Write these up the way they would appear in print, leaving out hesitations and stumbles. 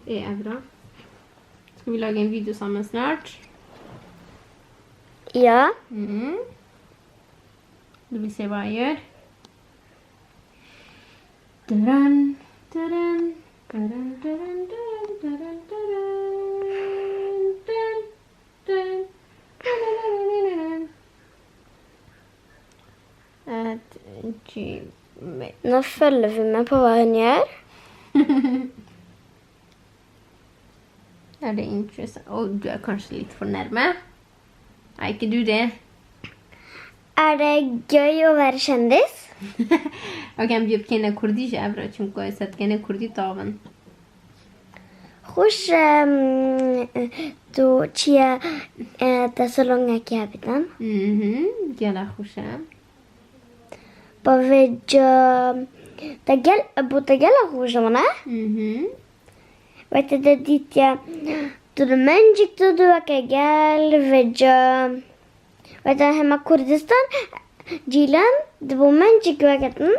Bra. Ska vi laga en video sammen snart? Ja. Du vill se vad jag gör? Daran, daran, daran, daran, daran, daran, daran, daran, daran. Nå følger vi med på hva hun gjør. Er det interessant? Du er kanskje litt for nærme. Er ikke du det? Er det gøy å være kjendis? اگم بیب کنه کردی جبرا چون که است کنه کردی تاون. خوش تو چیه دستلونگ که بیدم؟ گله خوشه. با وجه تگل بود تگل خوشه منه؟ وقتی دید یا تو منجیک تو دو که گل وجه وقتی همه کردستان جیلان دو منجیک وقتن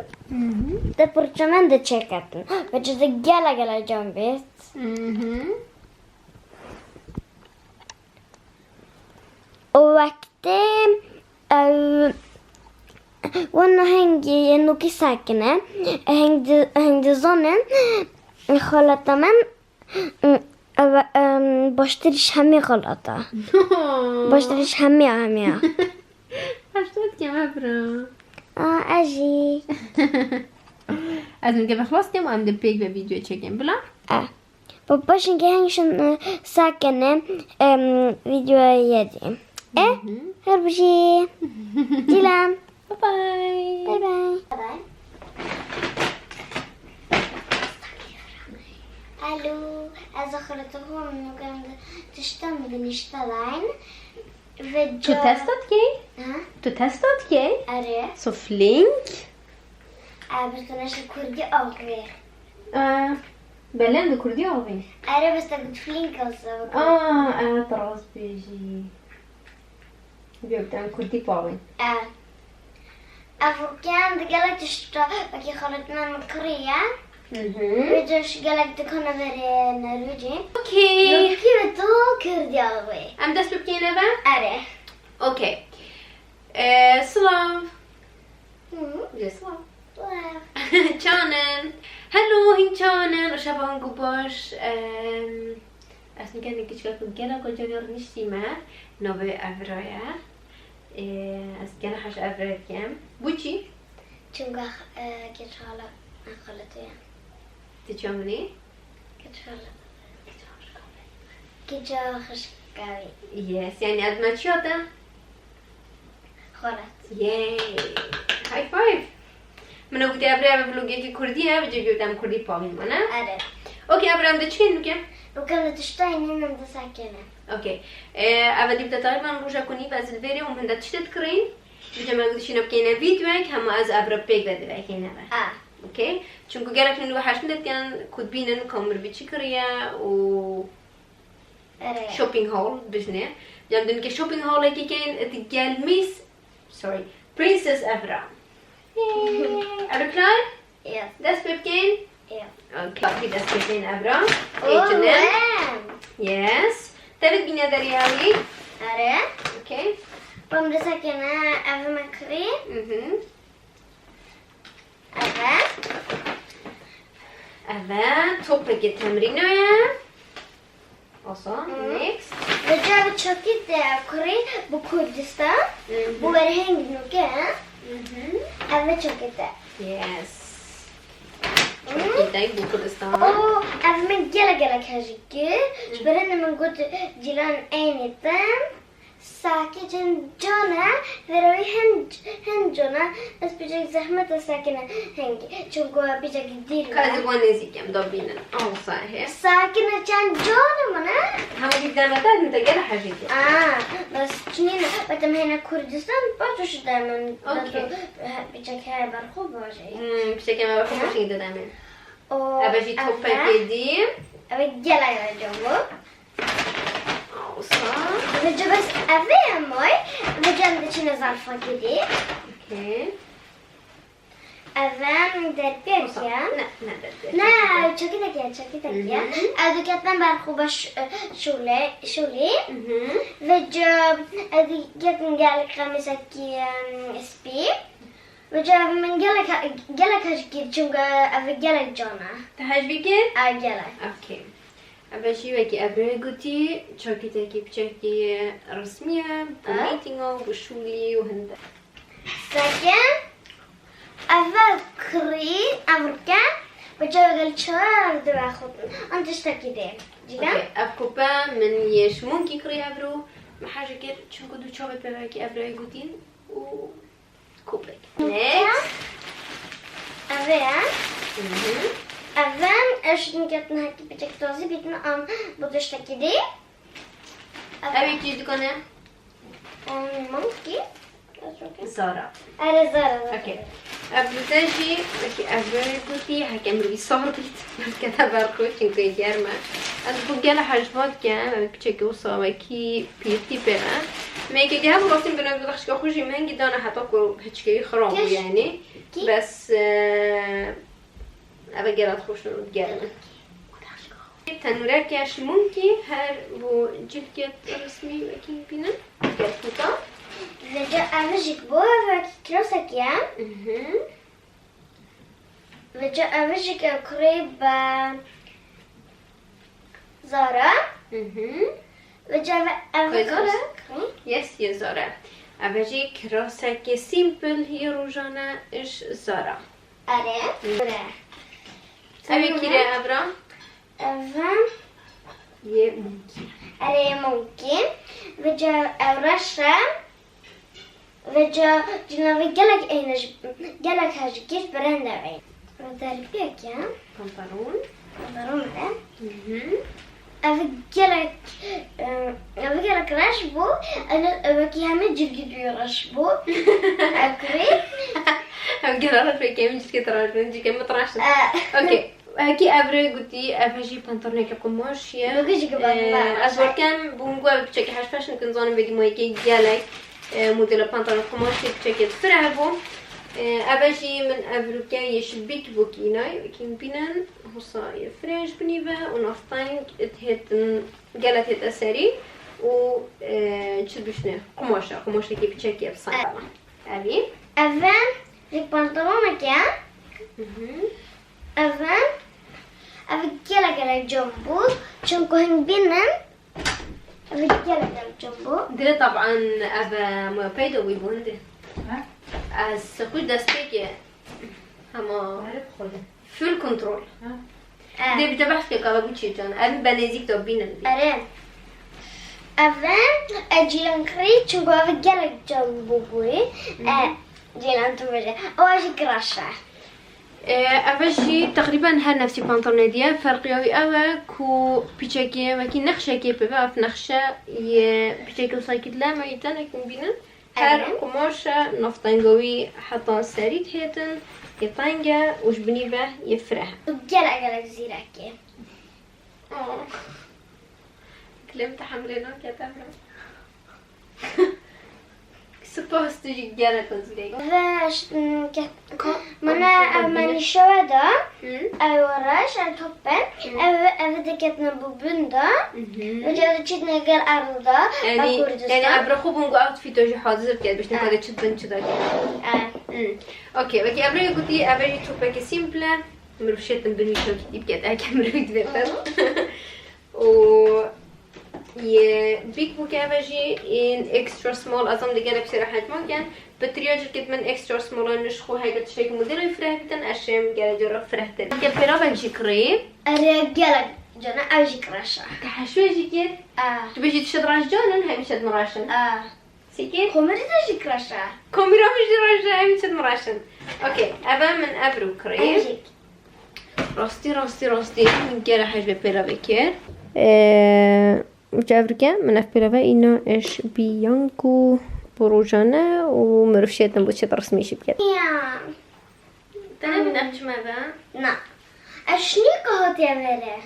ده پرچمن ده چکتن وجه ده گله جان بیست. Och vakti وانا هنگی نوکی ساکنه هنگی زنن خالتا من باشتریش همی خالتا باشتریش همی هشتاد کمه برا اجی از اون که بخلاص کم هم ده پیک به ویدیو چکیم بلا باباش اینکه هنگشون ساکنه ویدیو یدیم هر بشی دیلم بای بای بای الو از آخرت هم نگم تشتم نشتلاین تو تستات کی؟ تو تستات کی؟ آره Så flink. بستنش کردی آقای بله du کردی آقای. آره بستن فلینک also اعتراض بیجی. بیابتن کردی باقی. افکان دگلک تشتا وکی خالت من کریه ویدوش گلک دکنه بره نرویجی اوکی. نوکی به تو کردی آقای ام دست بکنه با؟ آره اوکی. سلام. سلام. چانن. هلو هین چانن. شبان گوباش. اصلا که نکیش که گله کجا نیستیمه. نوبه افرایه. از گله هش افرای کم. بوچی؟ چونگه گیت حالا خالتویم تی چامنی؟ گیت حالا گیت جا خشکاوی یس یعنی از ما چی آده؟ خالت یای های فایف من گفتی ابرای بلوگی که کردیه و جا بیودم کردی پاگین منه؟ آره اوکی ابرایم ده چی نوکه؟ وكان تشتاين إنهم ده ساكنة. اوکی اول دیبت تقریبا روشا کنی بس الفيديو ومن ده تشتت کرین بجا ما قدشی نبکینه ویدیوک همه از ابرا پیک بده بکنه با اوکی چون که گرفت نلو حش ندت کن کد بینن کامر بیچی کریه و شوپینگ هول بجنه جام دن که شوپینگ هول که کن اتگال میس sorry princess ابرا are you klar Yes. دست ببکن Yes. اوکی دست ببکن ابرا Oh, yes تبت بینه دریاوی آره. اوکی بام ده ساكنة أبي مكري. اول توپک تمرینه آسان نیکست بجا بتشوكي ده كوري بكردستان بورهنگ نوكه أبي تشوكي ده یس توپکی بو کردستان أو أبي من جلا كهجيكي شبرنا من قد جيران أينتم ساكي جانا وروي هنجونا بس بيجك زحمة ساكنة هنجي چونكو بيجك دير کاری وان نزیکم دابینن آه صحیح ساكنة جان جانا منا همه دیدن متى نتاجر حاجتي بس چنين بتم هنا كردستان باشوش دائما اوكي بيجك هاي برخوب باجي بشكل ما بخوفش يده دائما او ابجي توپکی دیم ابي جلا جنبو صح بجا بس أبي أمي بجا عندي شيء ظرفة كذي اوكي اول در بیاد یا؟ نه چکی تکیه ادو کتن برخوبش شولی و جا ادو کتن گلک خمیسکی اسپی و جا من گلک هشگیر چونگه او گلک جانه تهج بگیر؟ گلک اوکی اوشی وکی ابره گوتی چاکی تکی بچکی رسمیه میتینگا و شولی و هنده سکن اول کرید امرکن و جا گل چهار دو خود انتش تکیده جیگم؟ اف کوپا من یش مونکی کری ابرو محاجه گر چونکو دو چابت ببرکی ابره گوتین و کوپک نیکس اول اشتن کتن هکی بچک تازی بیتن آن بودش تکیده اوی چیز کنه؟ مونکی زارا آره زارا اوکی ابروتاجی وکی ابره گوتی حکم روی سار بیت بس کتا برخوش چونکو گرمه از بگل حجبات کن و بچکی و ساوکی پیرتی پیرن میگه که هم راستیم بنا بدخش که خوشی منگی دانه حتی که هچکی خراب یعنی بس اول گرات خوش نرود گرمه تنوره کش مونکی هر و جلکت رسمی وکی بینن گرفوتا و جا اوشک بو و کراسک یم و جا اوشک کری با زارا و جا اوشک یس یه زارا اوشی کراسک سیمپل هی روزانه اش زارا آره اوی کیره ابرا؟ اول یه مونکی آره ممکن و جا اورشه و جا جنابی گلک اینش گلک هشگیر برنده این و در بیاک یا پانتالون برونه او گلک رش بو او کی همه جرگی دوی رش بو اکری هم گرارت بکیم جیس که تراش بین جی که متراشن اوکی هکی ابره گوتی افجی پانتالون که قماشیه بگی که از ورکم بونگو او بچکی هش فشن کنزانم بگی ما یکی گلک مدل پانتالون قماشی بچکی تفره بو افجی من ابروکه یش بیک بوکینای وکیم بینن حصای فرنش بنیوه و نفتان هتن گلت هت اسری و چیز بشنه قماشه که بچکی افسان اوی اول یک پانتالون که اول گلک جنبو چون که بینن گلک جنبو ده طبعا أبا ما بيدو ويبونده از خوش دسته که هما فول کنترل ده بیجا بحث که کابو چی جان امی بنزیک دو بینن آره اول جیلان کری چون که اول گلک جنبو بوی جیلان تو بجه اوشی گراشه أفشي تقريبا هل نفسي بانطلون ديال فرقي أوي كو بيتشاكي وكي نخشة كي ببا في نخشة بيتشاكي وصايكي لا ما يتنك مبينا هر قماشة نفتنقوي حتى سريد هيتن يطنقة وش بنيبه يفرح جلك زيراكي كلمة حملنا كتابنا supposed to get a consideration. من شوادا اورش توپن اول دکتن بوبندا و جا چیت نگر اردا يعني عبر خوب نقول outfit وجه حاضر كده باش نقدر تشدن كده اوكي اوكي ابري قلتي ابري توبك سيمبل مروشيت بنوي شو يبقى ده كاميرا ديفر و بيك بوكافاجي ان اكسترا سمول اظن دي جالك بصراحه ممكن بترياج كده من اكسترا سمول نشخو هاي قد شيء موديل يفرهتن اشم جال جرا فرهتن كبيرا بنجي كري رجال جنا اجي كراشا كحشو يجي كده تبيجي تشد راش جونن هاي مشد مراشن سيكي كوميرا تجي كراشا كوميرا مش راش هاي مشد مراشن اوكي ابا من ابرو كري راستي من جال حاجه بيرا بكير مجابركه من افبيرا انه ايش بيانكو بروجانا ومرفشيتن بوشيت رسمي شبكه يا تمام بدك ماذا نا اشنيكا هاتي امره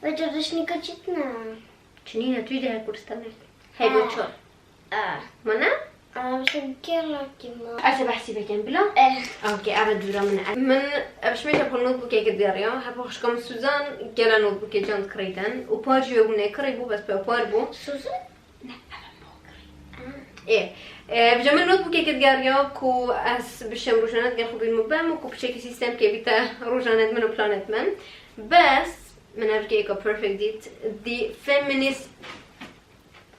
وجد اشنيكا جتنا شنينا تريد هاي كورستانه هاي بوتشور مانا بشكل كمان. أنا بحسي بكين بلا. أوكي أنا دورا من أبش ميت أبغى نوت بوكي كديريا هبغاش كم سوزان جلا نوت بوكي جان كريدن وباجي يومنا كريبو بس بباربو. سوزان؟ لا إيه بجمع نوت بوكي كديريا كو أس بشم روجانات جن خوبين مبام وكو بشكل سيستم كي بيتا روجانات من وبلانات من بس من أبغى إيكو perfect دي feminist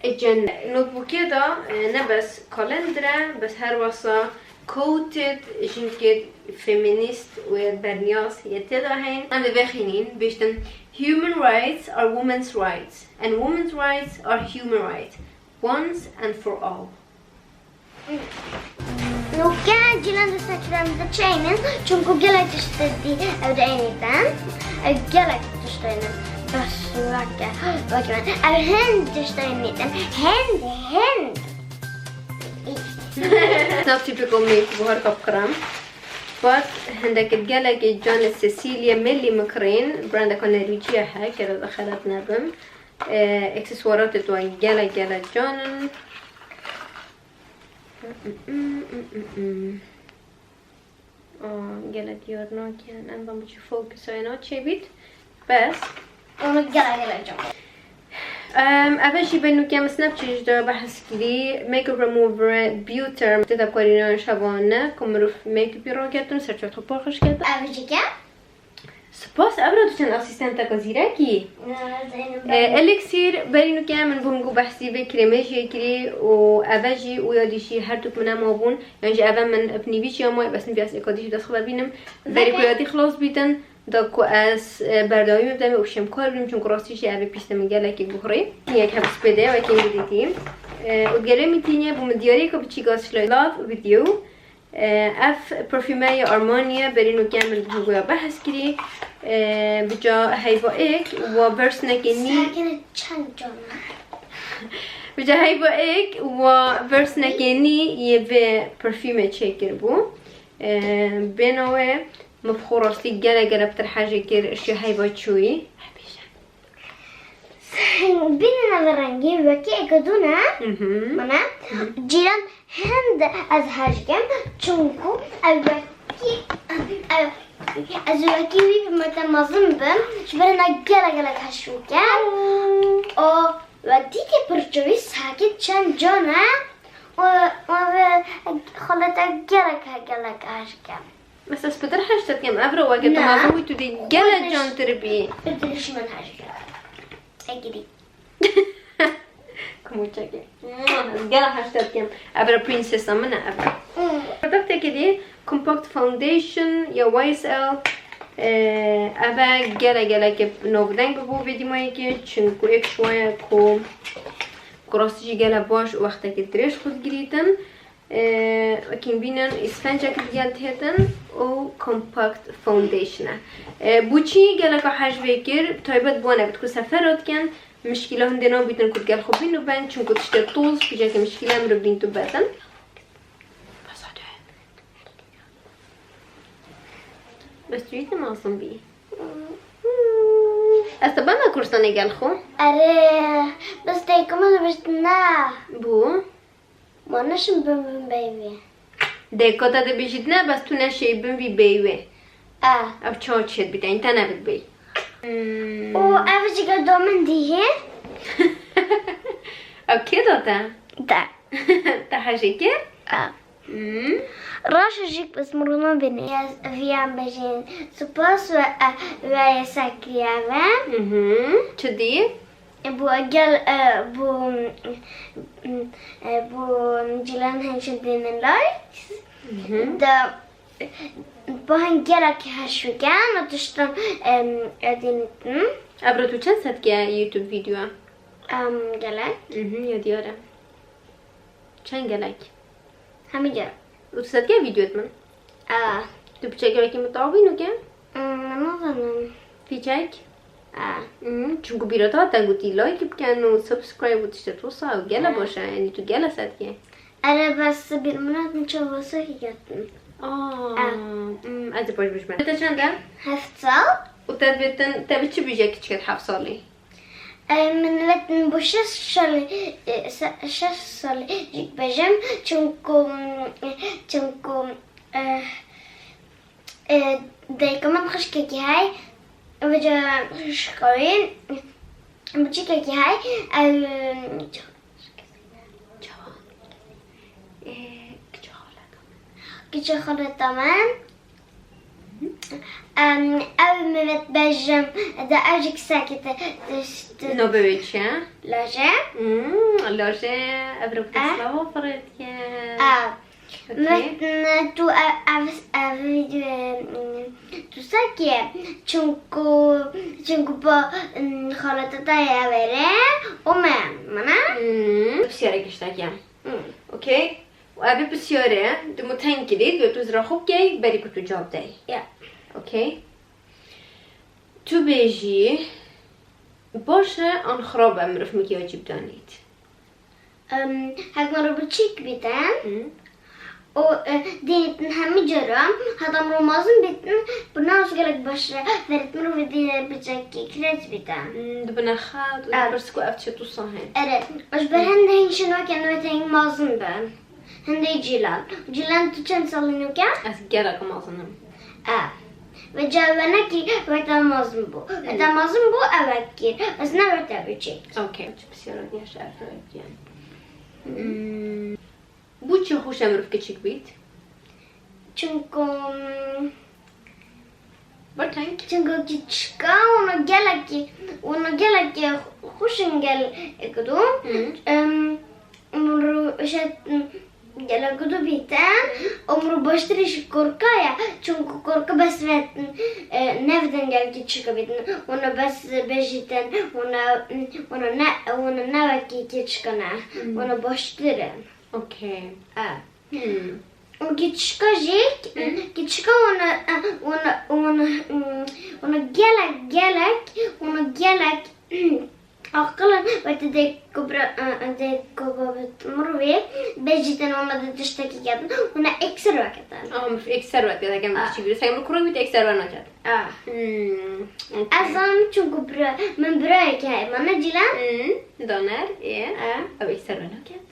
اجن نوتبوكي دا نبس كالندرا بس هر وصا كوتد جنكد فيمينيست وبرنياس يتداهين أنا بخينين بيشتن human rights are women's rights and women's rights are human rights once and for all. لو كان جيلان تستخدم التشينين شنكو جلك تشتدي أبدأينيتان جلك تشترين بس وكمان الهند تشترينيتان هند Not typical make بهار كبكرام but هندك الجلك جان سيسيليا ملي مكرين براند كونريجيا هاي كده دخلت نبم اكسسوارات تو جلك جانن جلك يورنا كان أنا بمشي فوكس هنا شيبيت بس جلك جان أول شيء بينو كام سناب تشيج ده بحس كلي ميك اب ريموفر بيوتر تتذكرين شبانه كمروف ميك اب راكتون سرچات خباخش كده أول شيء كم؟ سپاس ابرو چند اسیستنت کازیرکی الکسیر برینو که من بونگو بحثی به کرمشی کری و اوجی و یادیشی هر توک منم آبون یعنی اول من ابنیویش یا ما بس نبیاس اکادیش دست خبر بینم بری کویادی خلاص بیتن دا کو از برداوی مبدم و شم کار بیم چون کراستیشی اوی پیست مگله که بخوری یک هم سپیده و که میدیدیم و گله میتینه بوم دیاری که بچی گاز لاف ویدیو اف پرفیومای آرمانیا برینو که من بونگو یا بحث کری بجا هیبائک و ورس نکنی ساکن چند جانه بجا هیبائک و ورس نکنی یه به پرفیوم چکر بو بنوه مفخوراستی گله بتر حاجه کر اشیا هیبا چوی بیننا برنگی وکی اکدونه منه جیران هند از هشگم چونکو از وکی وی متمازن بم شبرنا گله کشو کن و دیگه پرچوی ساکت چند جانه و خالت گله کشکم بس اسبتر حاجتك كم افرو وقت ما هو تدي جلا جان تربي بدرش من هشگم اگری كموتشاكي جلا حاجتك كم افرو برنسيسا من افرو بدك كده كومباكت فاونديشن يا وايس ال ابا جلا كب نوبدنگ بو بدي ما يكي چنكو اك شويه كو كراستي جلا باش وقتك دريش خود گريتن وكين بينن اسفنجا كديال تهتن او كومباكت فاونديشن بوچي گلك حاج بكر تايبت بونه بتكو سفرات كان مشكله هندنا بيتن كود گل خوبين وبن چون كود تشت طوز بيجا كه مشكله امر بدين تو بتن بس جيت ما اصلا بي استبنا كورساني گل خو اره بس تيكم انا بشتنا بو ما نشم بم بيبي ديكوتا ده بيجدنا بس تو نشي بم بي بيوي اب چاچ شد بیت این تنه بید بی او اوشی که دومن دیه اب که داتا؟ ده تا شکر؟ راش جيك بس مرنا بني فيام بجين سباس و ساكرياما چدی؟ بو اجل بو جيلان هنشدين اللايكس ده باهن گرک هشوگن و داشتم ادینتن ابرو تو چند ست که یوتیوب ویدیو گلک یادیارم چند گلک؟ همین گرک و تو ست که ویدیوت من؟ تو بچه گرکی متعاوینو که؟ نظنم فیچک؟ چونکو بیراتا تا گوتی لایک بکن و سبسکرایب و تشتر توسا و گله باشه یعنی تو گله ست که؟ اره بس بیرمونت میچه واسه که گتن از باش بش من. تا چنده؟ 7 سال. و تا بيتن تا بتشي بيجي كتشكت حف صالي. من وقت بوشش سال جيك بجم چونكو دايكو من خشكي هاي وجا خشكوين بچيكي هاي كيش خلطة من أول ما بتبجم ده أجيك ساكتة No böbeltje. لاجة Lože, Evropa slavo förutje. مثلا تو ساكي چونكو با خلطة يا بره وما منا Besiare kishtakia. Okej? Och även besiare, du må tänka dig, du vet du drar hockey, beri kutu job dig. Ja. Okej? Tu beji باشه آن خرابه مرف مکیاجی بدانید. هاك مرة بتشيك بيتن و دينتن همي جرام هذا مرة مازن بيتن بناس قالك بشرة فرت مرة في دين بتشكي كريت بيتن دبنا خاد وبرسكو أفتش تصاهن. أره بس برهن هين شنو كانوا يتين مازن بن هندي جيلان تجن صلينو كا أسجارك مازنم. وجاوبنا كي وقتا مازن بو أوكي بس نبرت بتشيك. اوکی بسیار دیاش افراد بیان. Bu چه خوش امروز که چیک بید؟ چونكو برتنگ؟ چونكو كيتشكا ونجلكي خوشنجل اكدو امرو شت جلكدو بيتان امرو باشتريش كوركايا چونكو كوركا بس فات نفدن جل كيتشكا بيتن ونا بس بيجيتن ونا نواكي كيتشكنا ونا باشترن. اوکی. Gitschka jik, gitschka ona gelek akılın ve de kubrat murvi bejiten ona da dıştaki geldi ona ekstra vakitten. Ama ekstra vakit ya kan bir şey. Sen bu kuru bir ekstra vakit. Azam çünkü men buraya ki bana cilan. Donar, Ama ekstra vakit.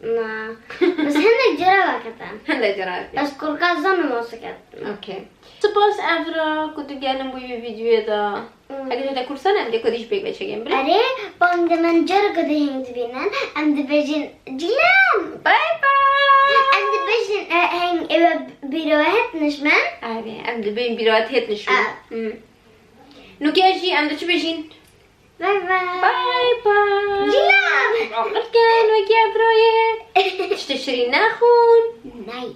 Na. Bas hende jara vakitten. Hende jara. Bas korka zanım olsa geldi. اوکی. سپاس افرا کدو گلم بوی ویدیو دا. اگه تو kursan hem de kodiş bek beçegem bre. Are bende men jara kadar hindi binen hem de bejin cilan. Bye bye. Hem de bejin heng eve biro etmiş men. Abi hem de benim bir rahat etmiş şu. Nukiyaji hem de çubejin. Bye bye. Bye bye. Cilan. آخر كان وكيا برايه تشتري ناخون ناي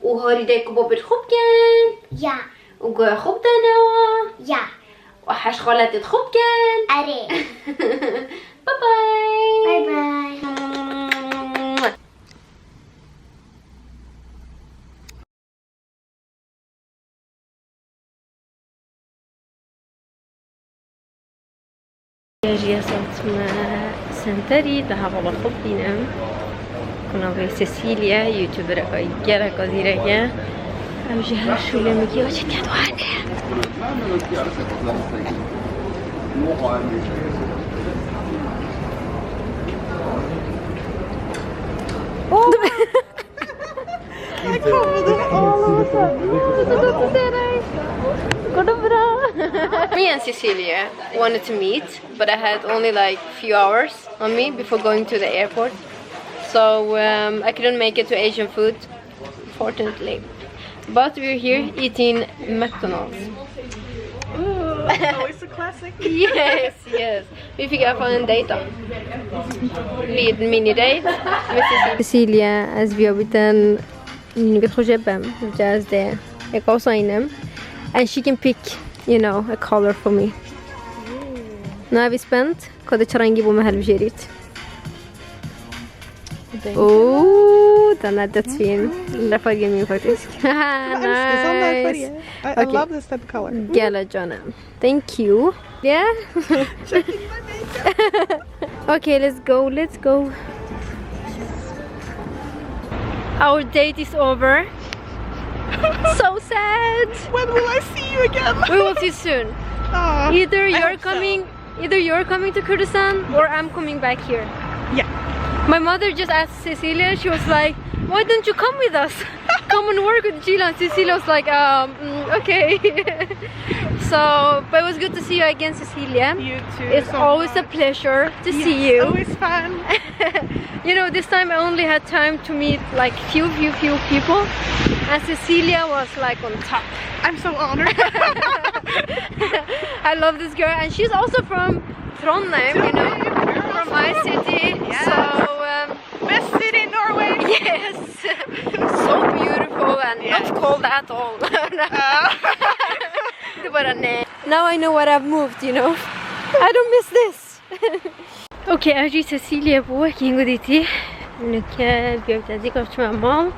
وهاري دايكو بابر خوب كان يا وقوي خوب دانوا يا وحاش خالات خوب كان أري باي باي باي باي جي صوت ما سنتري ده بابا خوب بينام كنا في سيسيليا يوتيوبر اي جرا قديره ام جهه شو لما جي وجه تدوانه Me and Cecilia wanted to meet, but I had only like few hours on me before going to the airport. So I couldn't make it to Asian food, fortunately. But we're here eating McDonald's. Always a classic. Yes. Vi fick i alla fall en dejt då. Liten mini-dejt med Cecilia. از بیابیدن نگه خوشه بم جازده یک آساینم and she can pick a color for me. Nu är vi spänt. Kode charangi bo med halvgerit. Den är dödsfin. Den färgen min faktiskt. Nice. I love this type of color. Gala Jonna. Thank you. Yeah. Okay, let's go. Our date is over. So sad. When will I see you again? We will see soon. Aw, Either I you're hope so. coming either you're coming to Kurdistan or I'm coming back here. Yeah. My mother just asked Cecilia, she was like, why don't you come with us? Come and work with Gilan. Cecilia was like, okay. So, but it was good to see you again, Cecilia. You too. It's so always a much. pleasure to Yes, see you. Always fun. You know, this time I only had time to meet like few people, and Cecilia was like on top. I'm so honored. I love this girl, and she's also from Trondheim, you know, from my city. Yes. So Best city in Norway. yes, so beautiful and Yes. not cold at all. Now I know what I've moved, you know. I don't miss this. اوكي اجي سيسيليا بوا كي نقولتي انك بيوتازي كوش مال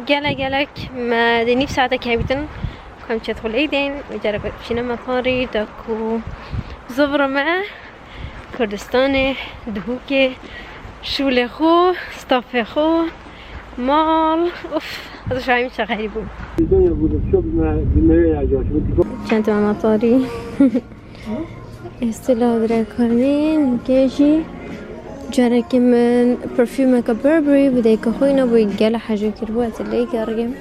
قالك ما دني في ساعتك هبتن كم تدخل ايدين وجرب شنو مطاري داكو زبرة مع كردستان دهوكي شغل خو ستاف خو مال اوف هذا شو عم شغالي بو كانت مع مطاري استلا دركانين كيجي جارك من برفيوم كبربري بديك خوينا بيجي حاجه كربوات اللي كرجم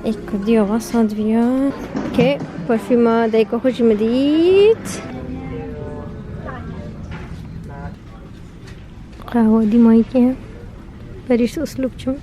ايكو ديو وصلت فيها اوكي برفيوم ديك خوش مديت قهوه دي مايكه بريش اسلوب شو